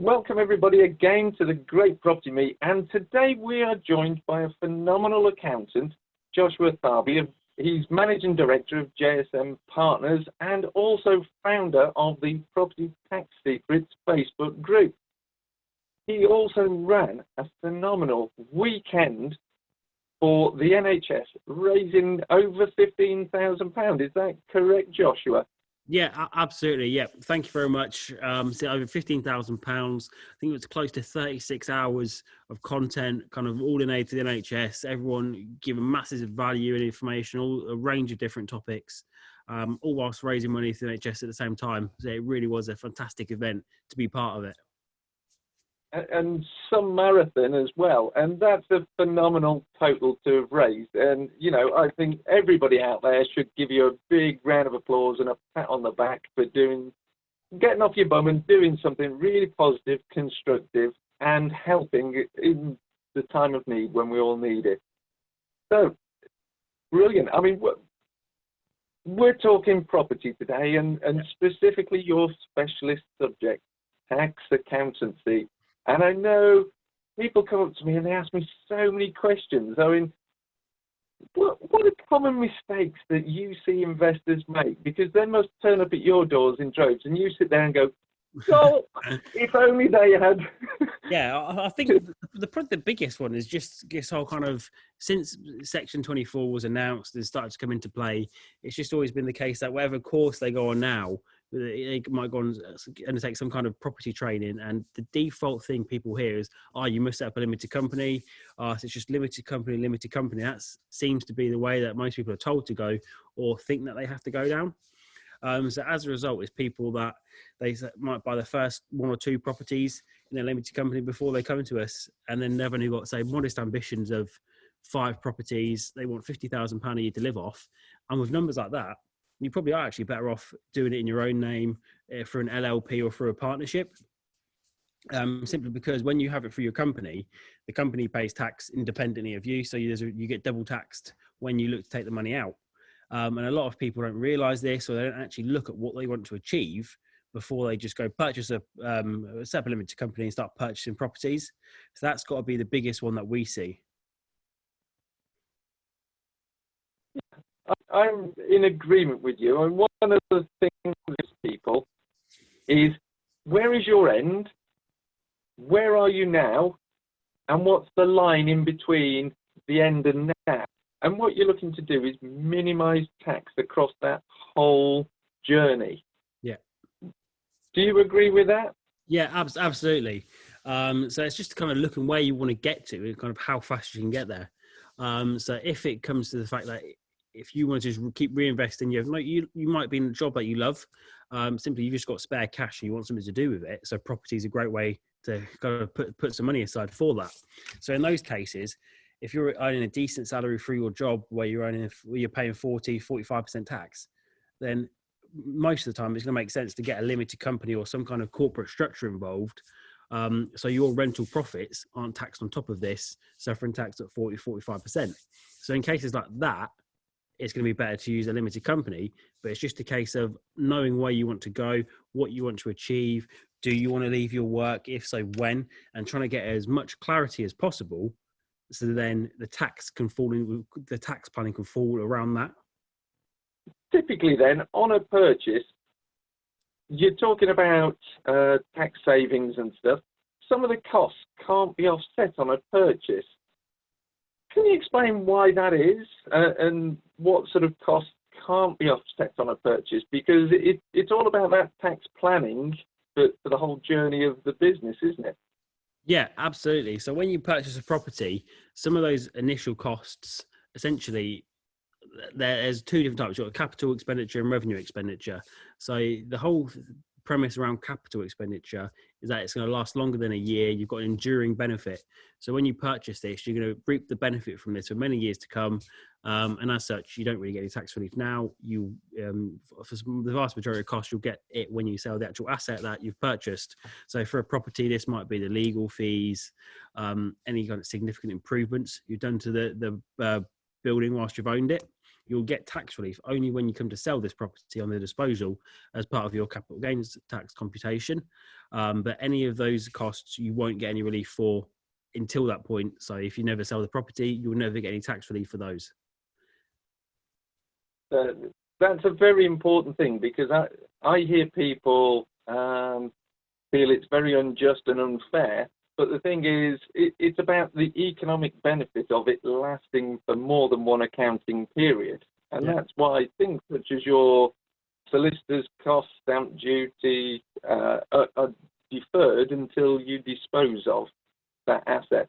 Welcome everybody again to the Great Property Meet, and today we are joined by a phenomenal accountant, Joshua Tharby. He's Managing Director of JSM Partners and also founder of the Property Tax Secrets Facebook group. He also ran a phenomenal weekend for the NHS, raising over £15,000. Is that correct, Joshua? Yeah, absolutely. Yeah, thank you very much. So over £15,000. I think it was close to 36 hours of content, kind of all in aid to the NHS. Everyone given massive value and information, all a range of different topics, all whilst raising money to the NHS at the same time. So it really was a fantastic event to be part of it. And some marathon as well, and that's a phenomenal total to have raised. And you know, I think everybody out there should give you a big round of applause and a pat on the back for getting off your bum and doing something really positive, constructive, and helping in the time of need when we all need it. So brilliant. I mean, we're talking property today, and specifically your specialist subject, tax accountancy. And I know people come up to me and they ask me so many questions. I mean, what are common mistakes that you see investors make? Because they must turn up at your doors in droves and you sit there and go, oh, if only they had. Yeah, I think the biggest one is just this whole kind of, since Section 24 was announced and started to come into play, it's just always been the case that whatever course they go on now, they might go on and undertake some kind of property training, and the default thing people hear is, you must set up a limited company. So it's just limited company. That seems to be the way that most people are told to go or think that they have to go down. So as a result, it's people that they might buy their first one or two properties in a limited company before they come to us, and then they've only got, say, modest ambitions of 5 properties. They want £50,000 a year to live off, and with numbers like that, you probably are actually better off doing it in your own name for an LLP or through a partnership. Simply because when you have it through your company, the company pays tax independently of you, so you get double taxed when you look to take the money out. And a lot of people don't realise this, or they don't actually look at what they want to achieve before they just go purchase a separate limited company and start purchasing properties. So that's got to be the biggest one that we see. I'm in agreement with you. And one of the things with people is, where is your end? Where are you now? And what's the line in between the end and now? And what you're looking to do is minimize tax across that whole journey. Yeah. Do you agree with that? Yeah, absolutely. So it's just kind of looking where you want to get to and kind of how fast you can get there. So if it comes to the fact that if you want to just keep reinvesting, you might be in a job that you love. Simply, you've just got spare cash and you want something to do with it. So property is a great way to kind of put some money aside for that. So in those cases, if you're earning a decent salary through your job where you're paying 45% tax, then most of the time it's going to make sense to get a limited company or some kind of corporate structure involved. So your rental profits aren't taxed on top of this, suffering tax at 45%. So in cases like that, it's going to be better to use a limited company, but it's just a case of knowing where you want to go, what you want to achieve. Do you want to leave your work? If so, when? And trying to get as much clarity as possible, so then the tax planning can fall around that. Typically then, on a purchase, you're talking about tax savings and stuff. Some of the costs can't be offset on a purchase. Can you explain why that is, and what sort of costs can't be offset on a purchase? Because it's all about that tax planning for the whole journey of the business, isn't it? Yeah, absolutely. So when you purchase a property, some of those initial costs, essentially, there's 2 different types. You've got capital expenditure and revenue expenditure. So the whole premise around capital expenditure is that it's going to last longer than a year. You've got an enduring benefit. So when you purchase this, you're going to reap the benefit from this for many years to come. And as such, you don't really get any tax relief now. For the vast majority of costs, you'll get it when you sell the actual asset that you've purchased. So for a property, this might be the legal fees, any kind of significant improvements you've done to the building whilst you've owned it. You'll get tax relief only when you come to sell this property on the disposal as part of your capital gains tax computation. But any of those costs, you won't get any relief for until that point. So if you never sell the property, you'll never get any tax relief for those. That's a very important thing, because I hear people feel it's very unjust and unfair. But the thing is, it's about the economic benefit of it lasting for more than one accounting period. And that's why things such as your solicitor's costs, stamp duty, are deferred until you dispose of that asset.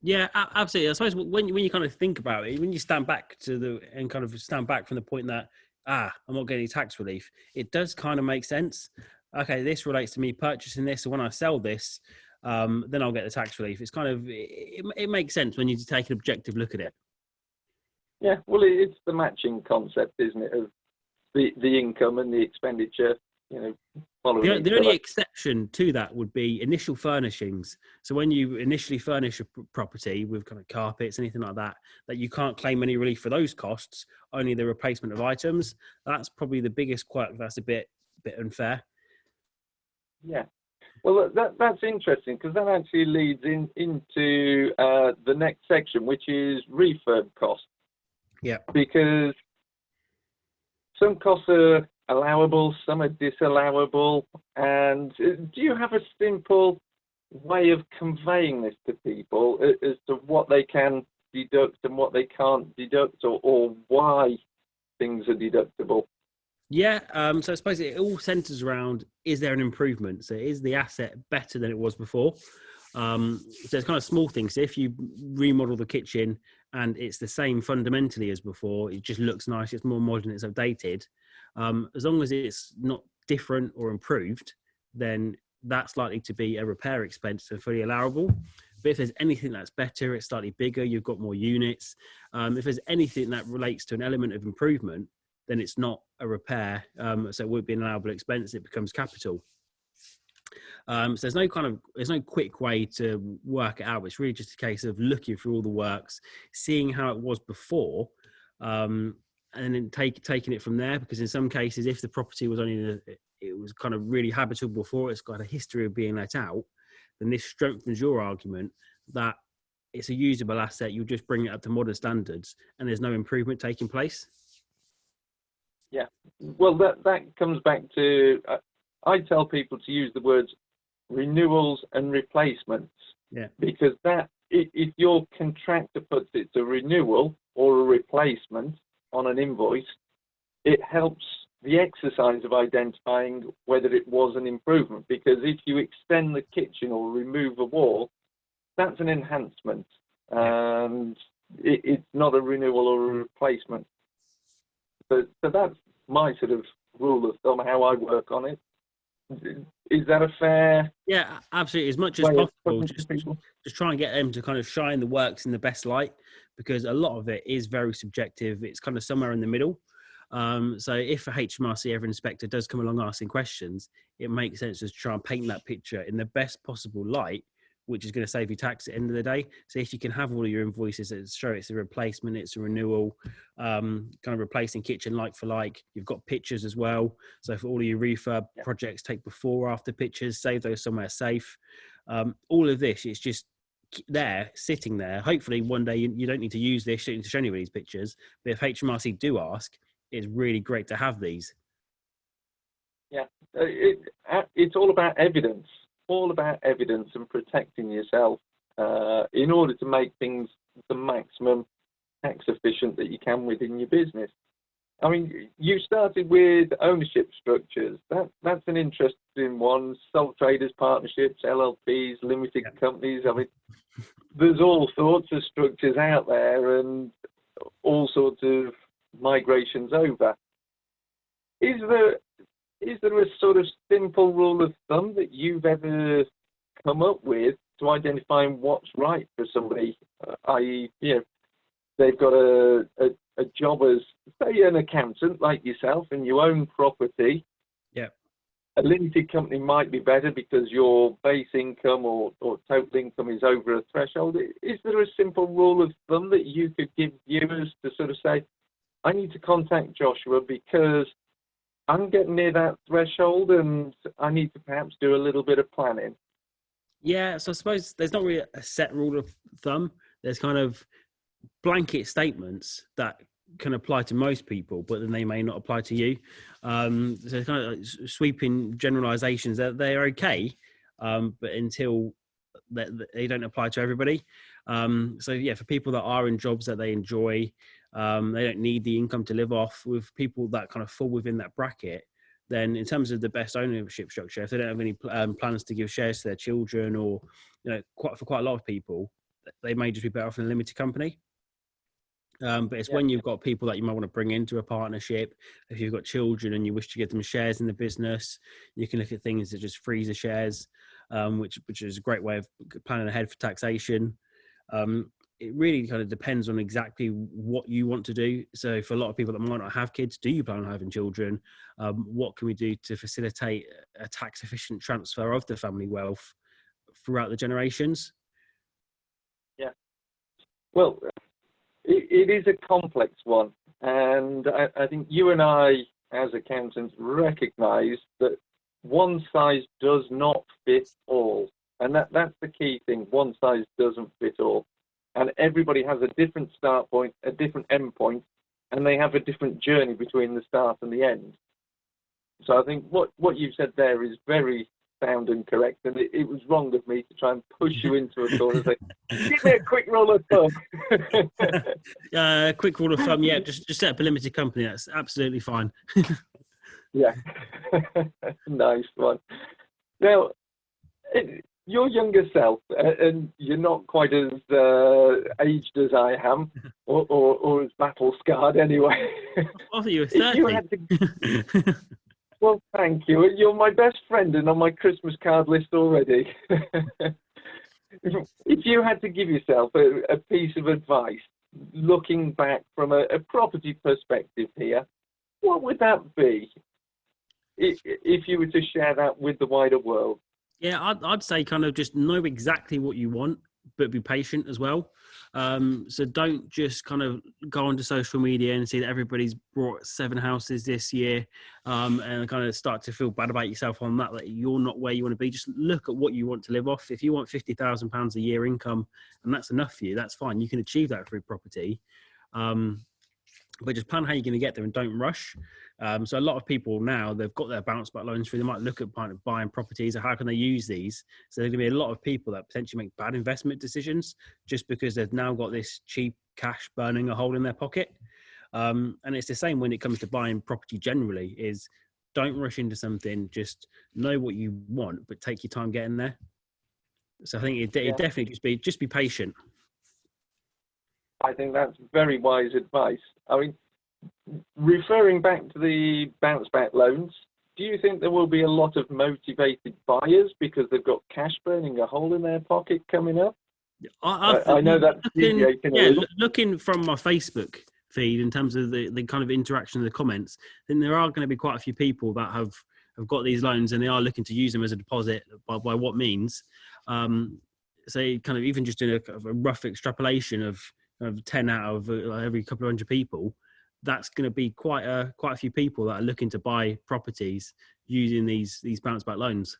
Yeah, absolutely. I suppose when you kind of think about it, when you stand back from the point that, I'm not getting any tax relief, it does kind of make sense. Okay, this relates to me purchasing this, so when I sell this, then I'll get the tax relief. It's kind of, it makes sense when you take an objective look at it. Yeah, well, it's the matching concept, isn't it, of the income and the expenditure, following The only exception to that would be initial furnishings. So when you initially furnish a property with kind of carpets, anything like that, that you can't claim any relief for those costs, only the replacement of items. That's probably the biggest quirk. That's a bit unfair. Yeah. Well, that's interesting, because that actually leads into the next section, which is refurb costs. Yeah. Because some costs are allowable, some are disallowable. And do you have a simple way of conveying this to people as to what they can deduct and what they can't deduct, or why things are deductible? Yeah, so I suppose it all centres around, is there an improvement? So is the asset better than it was before? So it's kind of small things. So if you remodel the kitchen and it's the same fundamentally as before, it just looks nice, it's more modern, it's updated. As long as it's not different or improved, then that's likely to be a repair expense and fully allowable. But if there's anything that's better, it's slightly bigger, you've got more units. If there's anything that relates to an element of improvement, then it's not a repair, so it would be an allowable expense. It becomes capital. So there's no quick way to work it out. It's really just a case of looking through all the works, seeing how it was before, and then taking it from there. Because in some cases, if the property was it was kind of really habitable before, it's got a history of being let out, then this strengthens your argument that it's a usable asset. You just bring it up to modern standards, and there's no improvement taking place. Yeah, well, that comes back to, I tell people to use the words renewals and replacements. Yeah. Because if your contractor puts it to renewal or a replacement on an invoice, it helps the exercise of identifying whether it was an improvement. Because if you extend the kitchen or remove a wall, that's an enhancement, and it's not a renewal or a replacement. So that's my sort of rule of thumb, how I work on it. Is that a fair? Yeah, absolutely. As much as possible, just try and get them to kind of shine the works in the best light, because a lot of it is very subjective. It's kind of somewhere in the middle. So if a HMRC ever inspector does come along asking questions, it makes sense to try and paint that picture in the best possible light, which is going to save you tax at the end of the day. So if you can have all of your invoices that show it's a replacement, it's a renewal, kind of replacing kitchen like for like, you've got pictures as well. So for all of your refurb projects, take before, after pictures, save those somewhere safe. All of this, it's just there, sitting there. Hopefully one day you don't need to use this, you don't need to show anybody these pictures. But if HMRC do ask, it's really great to have these. Yeah, it's all about evidence. All about evidence and protecting yourself in order to make things the maximum tax efficient that you can within your business. I mean, you started with ownership structures. That's an interesting one. Sole traders, partnerships, LLPs, limited companies. I mean, there's all sorts of structures out there and all sorts of migrations over. Is there a sort of simple rule of thumb that you've ever come up with to identifying what's right for somebody? I.e., they've got a job as, say, an accountant like yourself, and you own property. Yeah. A limited company might be better because your base income or total income is over a threshold. Is there a simple rule of thumb that you could give viewers to sort of say, I need to contact Joshua because I'm getting near that threshold and I need to perhaps do a little bit of planning. Yeah, so I suppose there's not really a set rule of thumb. There's kind of blanket statements that can apply to most people, but then they may not apply to you. So kind of like sweeping generalizations that they're okay, but until they don't apply to everybody. So yeah, for people that are in jobs that they enjoy, they don't need the income to live off. With people that kind of fall within that bracket, then in terms of the best ownership structure, if they don't have any plans to give shares to their children, or for quite a lot of people, they may just be better off in a limited company. But it's when you've got people that you might want to bring into a partnership. If you've got children and you wish to get them shares in the business, you can look at things that just freeze the shares, which is a great way of planning ahead for taxation. It really kind of depends on exactly what you want to do. So for a lot of people that might not have kids, do you plan on having children? What can we do to facilitate a tax efficient transfer of the family wealth throughout the generations? Yeah. Well, it is a complex one. And I think you and I, as accountants, recognise that one size does not fit all. And that's the key thing. One size doesn't fit all. And everybody has a different start point, a different end point, and they have a different journey between the start and the end. So I think what you've said there is very sound and correct, and it was wrong of me to try and push you into a corner and say, give me a quick rule of thumb. Quick rule of thumb, yeah, just set up a limited company. That's absolutely fine. Yeah, nice one. Now, your younger self, and you're not quite as aged as I am, or as battle scarred anyway. I thought you were 30. Well, thank you. You're my best friend and on my Christmas card list already. If you had to give yourself a piece of advice, looking back from a property perspective here, what would that be? If you were to share that with the wider world? Yeah, I'd say kind of just know exactly what you want, but be patient as well. So don't just kind of go onto social media and see that everybody's bought 7 houses this year, and kind of start to feel bad about yourself on that you're not where you want to be. Just look at what you want to live off. If you want £50,000 a year income and that's enough for you, that's fine. You can achieve that through property. But just plan how you're going to get there and don't rush. So a lot of people now, they've got their bounce back loans through. They might look at buying properties, or how can they use these? So there's going to be a lot of people that potentially make bad investment decisions just because they've now got this cheap cash burning a hole in their pocket. And it's the same when it comes to buying property generally, is don't rush into something, just know what you want, but take your time getting there. So I think it definitely just be patient. I think that's very wise advice. I mean, referring back to the bounce back loans, do you think there will be a lot of motivated buyers because they've got cash burning a hole in their pocket coming up? I know that's looking from my Facebook feed in terms of the kind of interaction in the comments, then there are going to be quite a few people that have got these loans and they are looking to use them as a deposit. By what means? So kind of even just doing a rough extrapolation of 10 out of every couple of hundred people, that's going to be quite a few people that are looking to buy properties using these bounce back loans.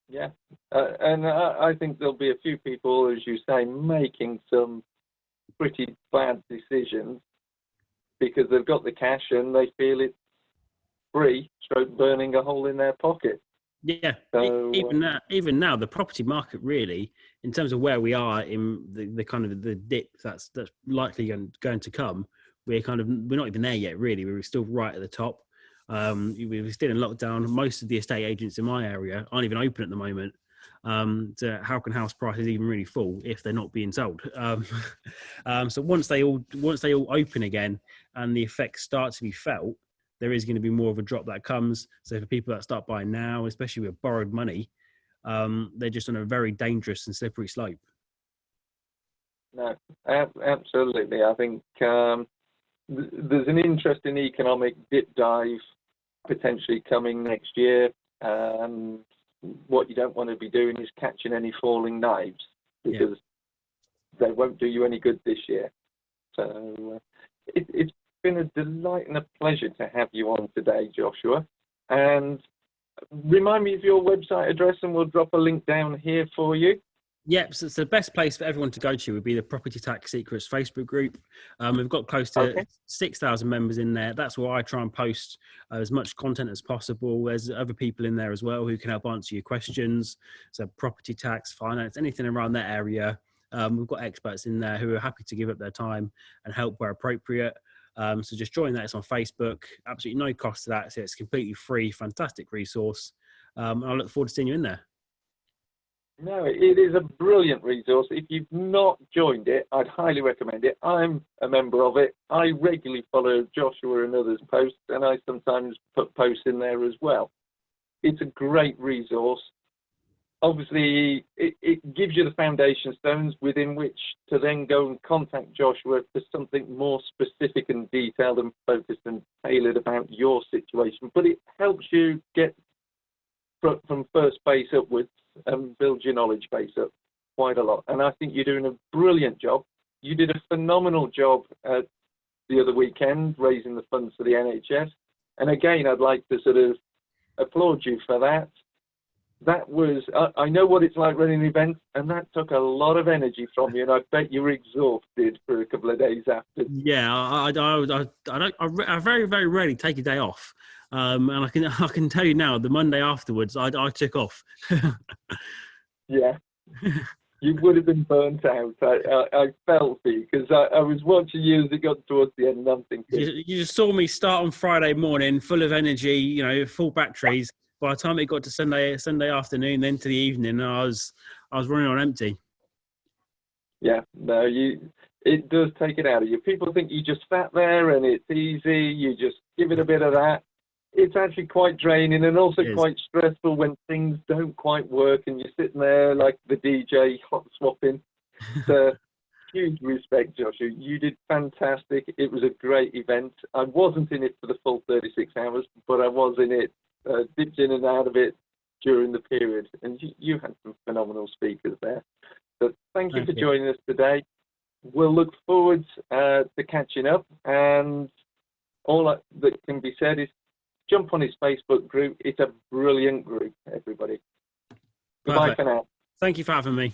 Yeah, and I think there'll be a few people, as you say, making some pretty bad decisions because they've got the cash and they feel it's free, stroke burning a hole in their pocket. Yeah, so, even now, the property market really, in terms of where we are in the kind of the dip that's likely going to come, we're not even there yet. Really, we're still right at the top. We're still in lockdown. Most of the estate agents in my area aren't even open at the moment. So how can house prices even really fall if they're not being sold? So once they all open again and the effects start to be felt, there is going to be more of a drop that comes. So for people that start buying now, especially with borrowed money, they're just on a very dangerous and slippery slope. No, absolutely. I think there's an interesting economic dip dive potentially coming next year. What you don't want to be doing is catching any falling knives because they won't do you any good this year. So it's been a delight and a pleasure to have you on today, Joshua. And remind me of your website address and we'll drop a link down here for you. Yep, so the best place for everyone to go to would be the Property Tax Secrets Facebook group. We've got close to 6,000 members in there. That's where I try and post as much content as possible. There's other people in there as well who can help answer your questions. So property tax, finance, anything around that area. We've got experts in there who are happy to give up their time and help where appropriate. So just join that. It's on Facebook. Absolutely no cost to that. So it's completely free, fantastic resource. And I look forward to seeing you in there. No, it is a brilliant resource. If you've not joined it, I'd highly recommend it. I'm a member of it. I regularly follow Joshua and others' posts, and I sometimes put posts in there as well. It's a great resource. Obviously, it gives you the foundation stones within which to then go and contact Joshua for something more specific and detailed and focused and tailored about your situation. But it helps you get from first base upwards and build your knowledge base up quite a lot. And I think you're doing a brilliant job. You did a phenomenal job the other weekend raising the funds for the NHS. And again, I'd like to sort of applaud you for that. That was, I know what it's like running events, and that took a lot of energy from you, and I bet you were exhausted for a couple of days after. Yeah, I very, very rarely take a day off. And I can tell you now, the Monday afterwards, I took off. Yeah, you would have been burnt out. I felt for you because I was watching you as it got towards the end, and I'm thinking. You just saw me start on Friday morning, full of energy, full batteries. By the time it got to Sunday afternoon, then to the evening, I was running on empty. Yeah, no, it does take it out of you. People think you just sat there and it's easy. You just give it a bit of that. It's actually quite draining and also quite stressful when things don't quite work and you're sitting there like the DJ hot swapping. So huge respect, Joshua. You did fantastic. It was a great event. I wasn't in it for the full 36 hours, but I was in it, dipped in and out of it during the period. And you had some phenomenal speakers there. So thank you for joining us today. We'll look forward to catching up. And all that can be said is jump on his Facebook group. It's a brilliant group, everybody. Goodbye for now. Thank you for having me.